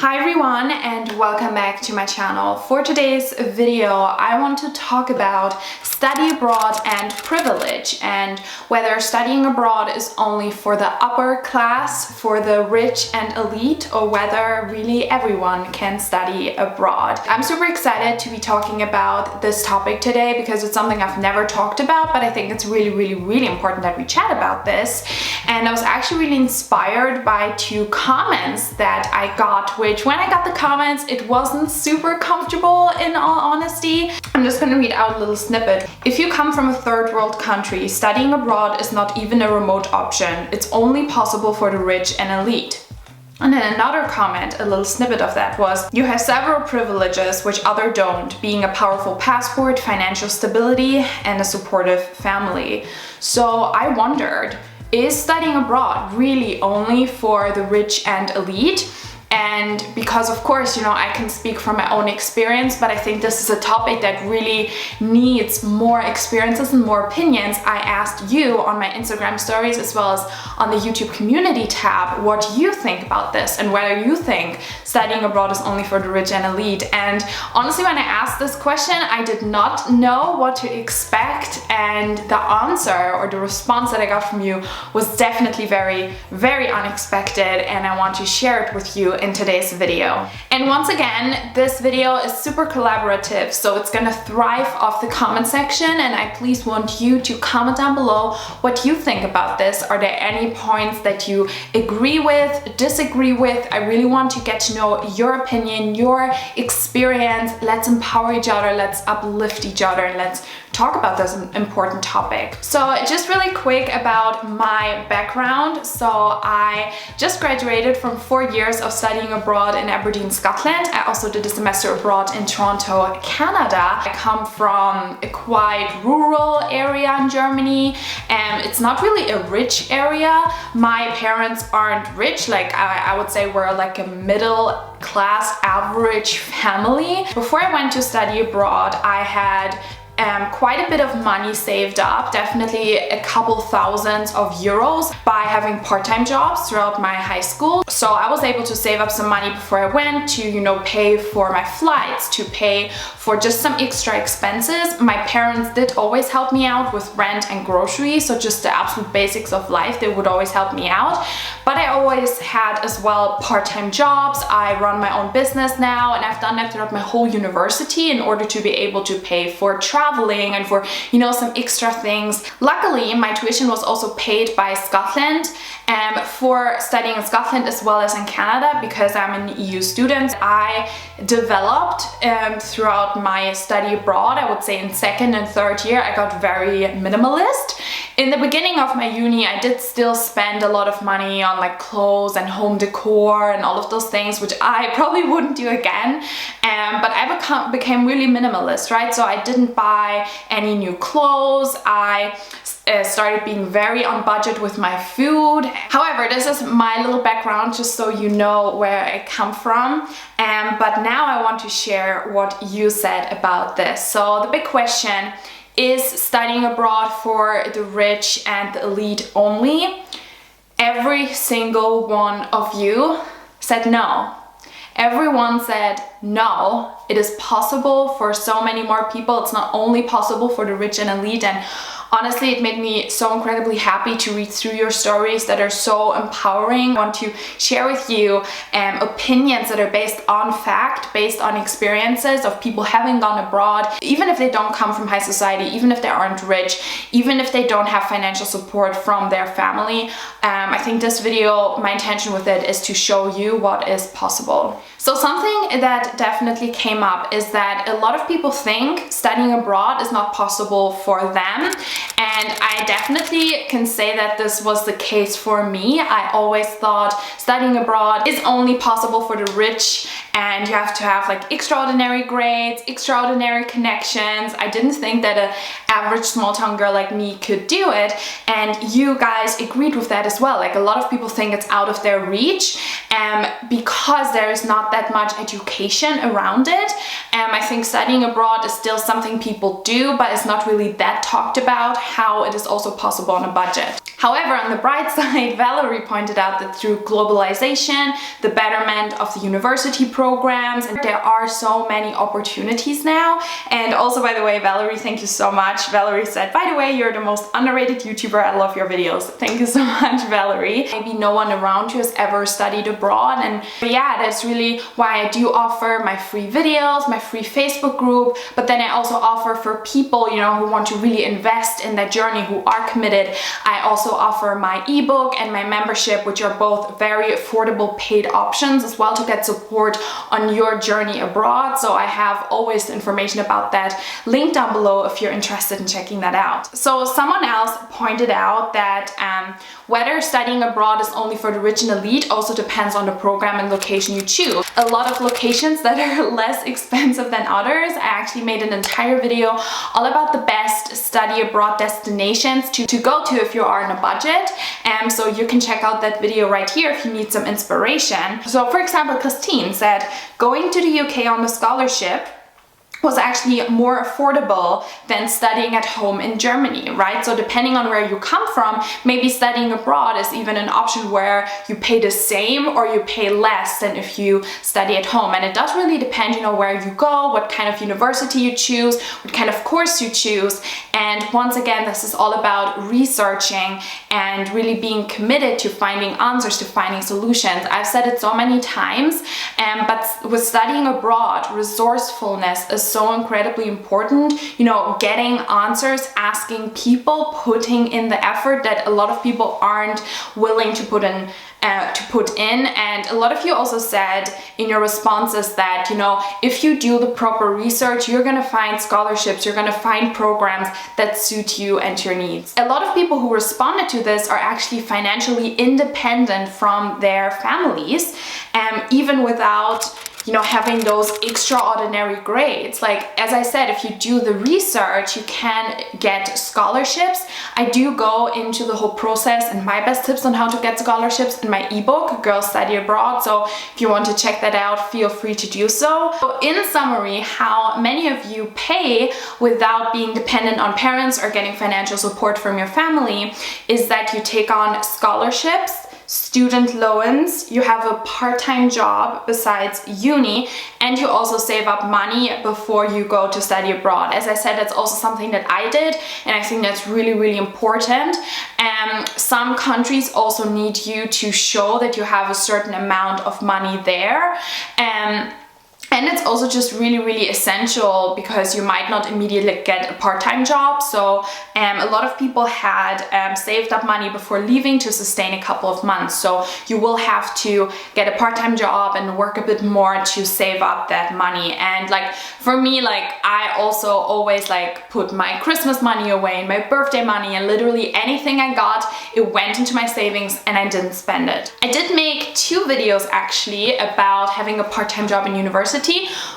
Hi everyone and welcome back to my channel. For today's video I want to talk about study abroad and privilege, and whether studying abroad is only for the upper class, for the rich and elite, or whether really everyone can study abroad. I'm super excited to be talking about this topic today because it's something I've never talked about, but I think it's really important that we chat about this. And I was actually really inspired by two comments that I got, which when I got the comments, it wasn't super comfortable in all honesty. I'm just gonna read out a little snippet. If you come from a third world country, studying abroad is not even a remote option. It's only possible for the rich and elite. And then another comment, a little snippet of that was, you have several privileges which others don't, being a powerful passport, financial stability, and a supportive family. So I wondered, is studying abroad really only for the rich and elite? And because of course, you know, I can speak from my own experience, but I think this is a topic that really needs more experiences and more opinions. I asked you on my Instagram stories as well as on the YouTube community tab what you think about this and whether you think studying abroad is only for the rich and elite. And honestly, when I asked this question, I did not know what to expect, and the answer or the response that I got from you was definitely very unexpected, and I want to share it with you in today's video. And once again, this video is super collaborative, so it's gonna thrive off the comment section, and I please want you to comment down below what you think about this. Are there any points that you agree with, disagree with? I really want to get to know your opinion, your experience. Let's empower each other, let's uplift each other, and let's talk about this important topic. So just really quick about my background. So I just graduated from 4 years of studying abroad in Aberdeen, Scotland. I also did a semester abroad in Toronto, Canada. I come from a quite rural area in Germany, and it's not really a rich area. My parents aren't rich, like I would say we're like a middle class average family. Before I went to study abroad, I had quite a bit of money saved up, definitely a couple thousands of euros by having part-time jobs throughout my high school. So I was able to save up some money before I went to, you know, pay for my flights, to pay for just some extra expenses. My parents did always help me out with rent and groceries, so just the absolute basics of life, they would always help me out. But I always had as well part-time jobs. I run my own business now, and I've done that throughout my whole university in order to be able to pay for traveling and for, you know, some extra things. Luckily, my tuition was also paid by Scotland for studying in Scotland as well as in Canada, because I'm an EU student. I developed throughout my study abroad, I would say in second and third year, I got very minimalist. In the beginning of my uni, I did still spend a lot of money on like clothes and home decor and all of those things, which I probably wouldn't do again. But I became really minimalist, right? So I didn't buy any new clothes. I started being very on budget with my food. However, this is my little background, just so you know where I come from. But now I want to share what you said about this. So the big question, is studying abroad for the rich and the elite only? Every single one of you said no. Everyone said no, it is possible for so many more people. It's not only possible for the rich and elite. And honestly, it made me so incredibly happy to read through your stories that are so empowering. I want to share with you opinions that are based on fact, based on experiences of people having gone abroad, even if they don't come from high society, even if they aren't rich, even if they don't have financial support from their family. I think this video, my intention with it is to show you what is possible. So something that definitely came up is that a lot of people think studying abroad is not possible for them. And I definitely can say that this was the case for me. I always thought studying abroad is only possible for the rich, and you have to have like extraordinary grades, extraordinary connections. I didn't think that an average small town girl like me could do it, and you guys agreed with that as well. Like a lot of people think it's out of their reach because there is not that much education around it. I think studying abroad is still something people do, but it's not really that talked about how it is also possible on a budget. However, on the bright side, Valerie pointed out that through globalization, the betterment of the university programs, and there are so many opportunities now. And also, by the way, Valerie, thank you so much. Valerie said, by the way, you're the most underrated YouTuber. I love your videos. Thank you so much, Valerie. Maybe no one around you has ever studied abroad, and yeah, that's really why I do offer my free videos, my free Facebook group, but then I also offer for people, you know, who want to really invest in that journey, who are committed. I also offer my ebook and my membership, which are both very affordable paid options as well to get support on your journey abroad. So I have always the information about that linked down below if you're interested in checking that out. So someone else pointed out that whether studying abroad is only for the rich and elite also depends on the program and location you choose. A lot of locations that are less expensive than others. I actually made an entire video all about the best study abroad destinations to go to if you are on a budget. So you can check out that video right here if you need some inspiration. So for example, Christine said, going to the UK on a scholarship was actually more affordable than studying at home in Germany, right? So depending on where you come from, maybe studying abroad is even an option where you pay the same or you pay less than if you study at home. And it does really depend, you know, where you go, what kind of university you choose, what kind of course you choose. And once again, this is all about researching and really being committed to finding answers, to finding solutions. I've said it so many times, but with studying abroad, resourcefulness is so incredibly important. You know, getting answers, asking people, putting in the effort that a lot of people aren't willing to put in. And a lot of you also said in your responses that, you know, if you do the proper research, you're gonna find scholarships, you're gonna find programs that suit you and your needs. A lot of people who responded to this are actually financially independent from their families, even without, you know, having those extraordinary grades. Like, as I said, if you do the research, you can get scholarships. I do go into the whole process and my best tips on how to get scholarships in my ebook, Girls Study Abroad. So if you want to check that out, feel free to do so. So in summary, how many of you pay without being dependent on parents or getting financial support from your family is that you take on scholarships, student loans, you have a part-time job besides uni, and you also save up money before you go to study abroad. As I said, that's also something that I did, and I think that's really, really important. Some countries also need you to show that you have a certain amount of money there. And it's also just really, really essential because you might not immediately get a part-time job. So a lot of people had saved up money before leaving to sustain a couple of months. So you will have to get a part-time job and work a bit more to save up that money. And like for me, like I also always like put my Christmas money away and my birthday money, and literally anything I got, it went into my savings and I didn't spend it. I did make 2 videos actually about having a part-time job in university.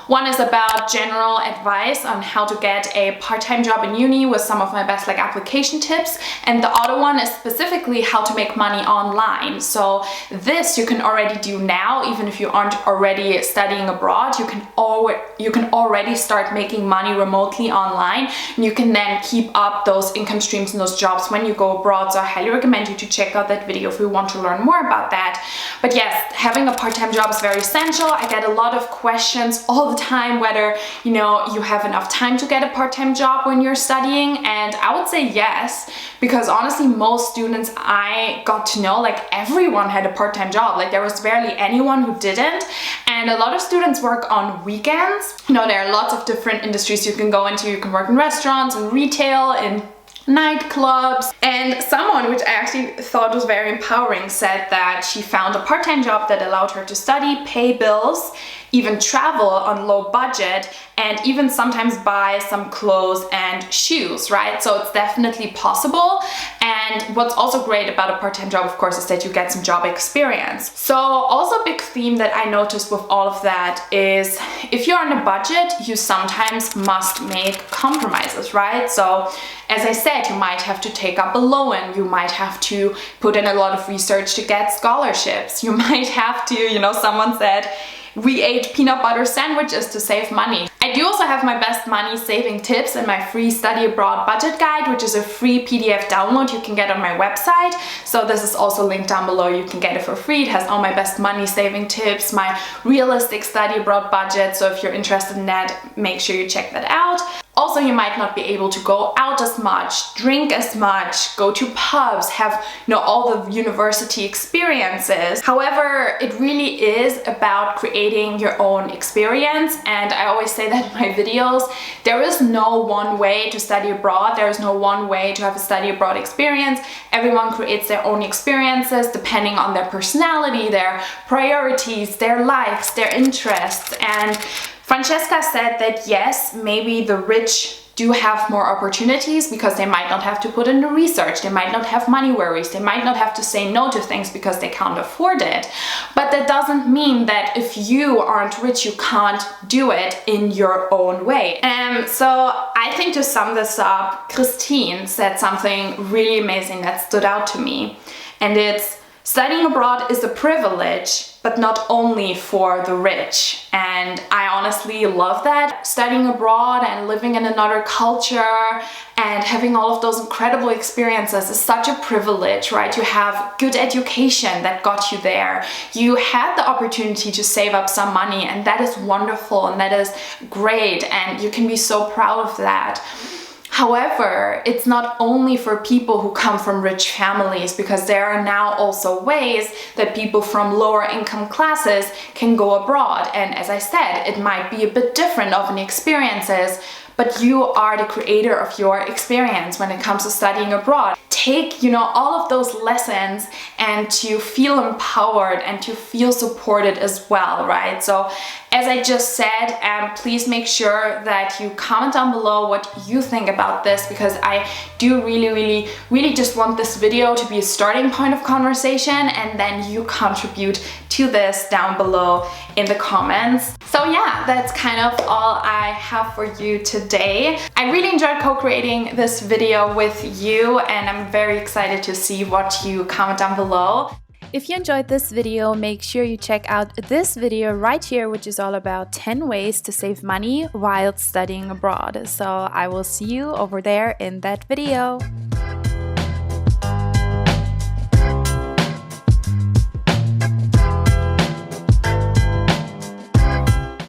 One is about general advice on how to get a part-time job in uni with some of my best like application tips, and the other one is specifically how to make money online. So this you can already do now, even if you aren't already studying abroad. You can already start making money remotely online, and you can then keep up those income streams and those jobs when you go abroad. So I highly recommend you to check out that video if you want to learn more about that. But yes, having a part-time job is very essential. I get a lot of questions all the time whether, you know, you have enough time to get a part-time job when you're studying, and I would say yes, because honestly most students I got to know, like everyone had a part-time job. Like there was barely anyone who didn't, and a lot of students work on weekends. You know, there are lots of different industries you can go into. You can work in restaurants and retail, in nightclubs. And someone, which I actually thought was very empowering, said that she found a part-time job that allowed her to study, pay bills, even travel on low budget, and even sometimes buy some clothes and shoes, right? So it's definitely possible. And what's also great about a part-time job, of course, is that you get some job experience. So also a big theme that I noticed with all of that is if you're on a budget, you sometimes must make compromises, right? So as I said, you might have to take up a loan, you might have to put in a lot of research to get scholarships, you might have to, you know, someone said, we ate peanut butter sandwiches to save money. I do also have my best money saving tips in my free study abroad budget guide, which is a free PDF download you can get on my website. So this is also linked down below. You can get it for free. It has all my best money saving tips, my realistic study abroad budget. So if you're interested in that, make sure you check that out. Also, you might not be able to go out as much, drink as much, go to pubs, have, all the university experiences. However, it really is about creating your own experience. And I always say that in my videos, there is no one way to study abroad. There is no one way to have a study abroad experience. Everyone creates their own experiences depending on their personality, their priorities, their likes, their interests. And Francesca said that yes, maybe the rich do have more opportunities because they might not have to put in the research, they might not have money worries, they might not have to say no to things because they can't afford it. But that doesn't mean that if you aren't rich, you can't do it in your own way. So I think to sum this up, Christine said something really amazing that stood out to me. And it's, studying abroad is a privilege, but not only for the rich. And I honestly love that. Studying abroad and living in another culture and having all of those incredible experiences is such a privilege, right? You have good education that got you there. You had the opportunity to save up some money, and that is wonderful and that is great, and you can be so proud of that. However, it's not only for people who come from rich families, because there are now also ways that people from lower income classes can go abroad. And as I said, it might be a bit different of an experiences, but you are the creator of your experience when it comes to studying abroad. Take, all of those lessons and to feel empowered and to feel supported as well, right? So as I just said, please make sure that you comment down below what you think about this, because I do really just want this video to be a starting point of conversation, and then you contribute to this down below in the comments. So yeah, that's kind of all I have for you today. I really enjoyed co-creating this video with you, and I'm very excited to see what you comment down below. If you enjoyed this video, make sure you check out this video right here, which is all about 10 ways to save money while studying abroad. So I will see you over there in that video.